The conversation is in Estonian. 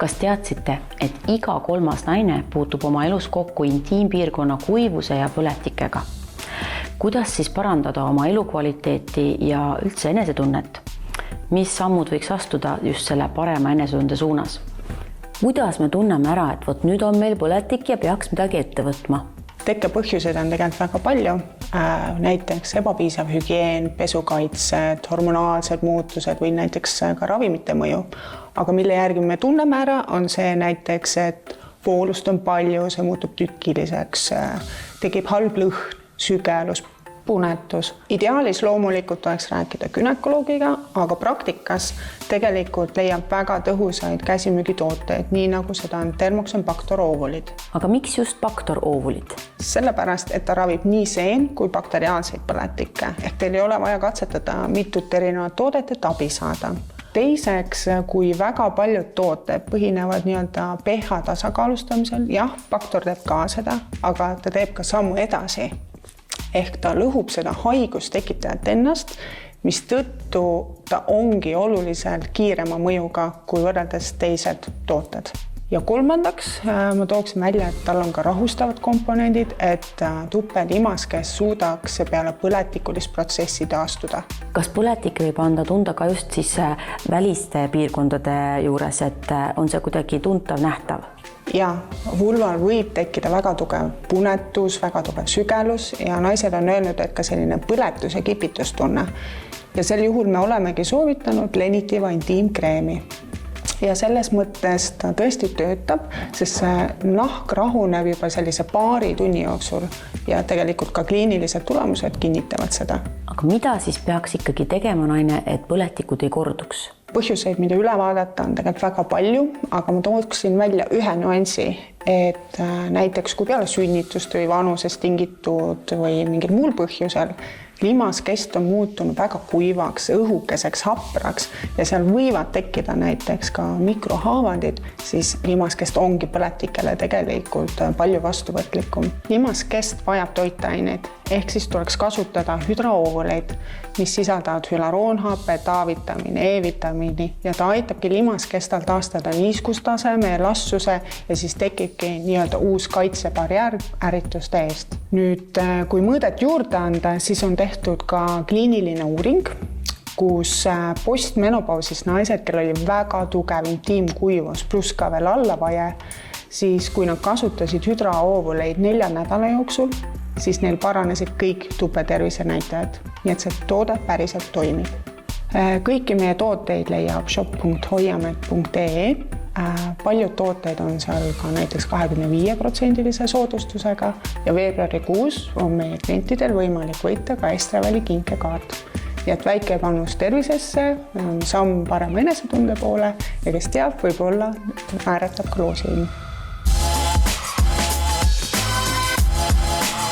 Kas teadsite, et iga 3. naine puutub oma elus kokku intiimpiirkonna kuivuse ja põletikega? Kuidas siis parandada oma elukvaliteeti ja üldse enesetunnet? Mis sammud võiks astuda just selle parema enesetunde suunas? Kuidas me tunneme ära, et nüüd on meil põletik ja peaks midagi ette võtma? Tekkepõhjuseid on tegelikult väga palju. Näiteks ebapiisav hügieen, pesukaitsed, hormonaalsed muutused või näiteks ka ravimite mõju. Aga mille järgi me tunneme ära, on see näiteks, et voolust on palju, see muutub tükiliseks, tekib halb lõhn, sügelus, punetus. Ideaalis loomulikult oleks rääkida günekoloogiga, aga praktikas tegelikult leiab väga tõhusaid käsimüügitooteid, nii nagu seda on Thermoxen Bactor oovulid. Aga miks just Bactor oovulid? Sellepärast, et ta ravib nii seen kui bakteriaalseid põletikke. Ehk teil ei ole vaja katsetada mitut erinevat toodet, et abi saada. Teiseks, kui väga paljud tooted põhinevad pH tasakaalustamisel, jah, Bactor teeb ka seda, aga ta teeb ka sammu edasi. Ehk ta lõhub seda haigust tekitajat ennast, mis tõttu ta ongi oluliselt kiirema mõjuga kui võrreldes teised tooted. Ja kolmandaks ma tooksin välja, et tal on ka rahustavad komponendid, et tupelimaskes suudaks peale põletikulist protsessi taastuda. Kas põletik võib anda tunda ka just siis väliste piirkondade juures, et on see kuidagi tuntav, nähtav? Ja vulval võib tekkida väga tugev punetus, väga tugev sügelus ja naised on öelnud, et ka selline põletus ja kipitustunne. Ja sel juhul me olemegi soovitanud Lenitiva intiimkreemi. Ja selles mõttes ta tõesti töötab, sest see nahk rahuneb juba sellise paari tunni jooksul ja tegelikult ka kliinilised tulemused kinnitavad seda. Aga mida siis peaks ikkagi tegema naine, et põletikud ei korduks? Põhjuseid, mida üle vaadata, on tegelikult väga palju, aga ma tooksin välja ühe nüansi, et näiteks kui peale sünnitust või vanusest tingitud või mingil muul põhjusel limaskest on muutunud väga kuivaks, õhukeseks, hapraks ja seal võivad tekkida näiteks ka mikrohaavandid, siis limaskest ongi põletikele tegelikult palju vastuvõtlikum. Limaskest vajab toitaineid, ehk siis tuleks kasutada hüdraoovuleid, mis sisaldavad hülaroonhapet, A-vitamiini, E-vitamiini ja ta aitabki limaskestal taastada niiskustaseme ja lastsuse ja siis tekibki uus kaitsebarjäär ärrituste eest. Nüüd, kui mõõdet juurde anda, siis on tehtud ka kliiniline uuring, kus postmenopausis naised, kellel oli väga tugev intiimkuivus pluss ka veel allavaje, siis kui nad kasutasid hüdraoovuleid 4 nädala jooksul, siis neil paranesid kõik tupetervise näitajad. Nii et see toode päriselt toimib. Kõiki meie tooteid leiab shop.hoiamet.ee. Paljud tooteid on seal ka näiteks 25% soodustusega ja veebruarikuus on meie klientidel võimalik võita ka Estrevali kinkekaart. Ja et väike panus tervisesse, samm parema enesetunde poole ja kes teab, võib-olla määratab ka loosiilm.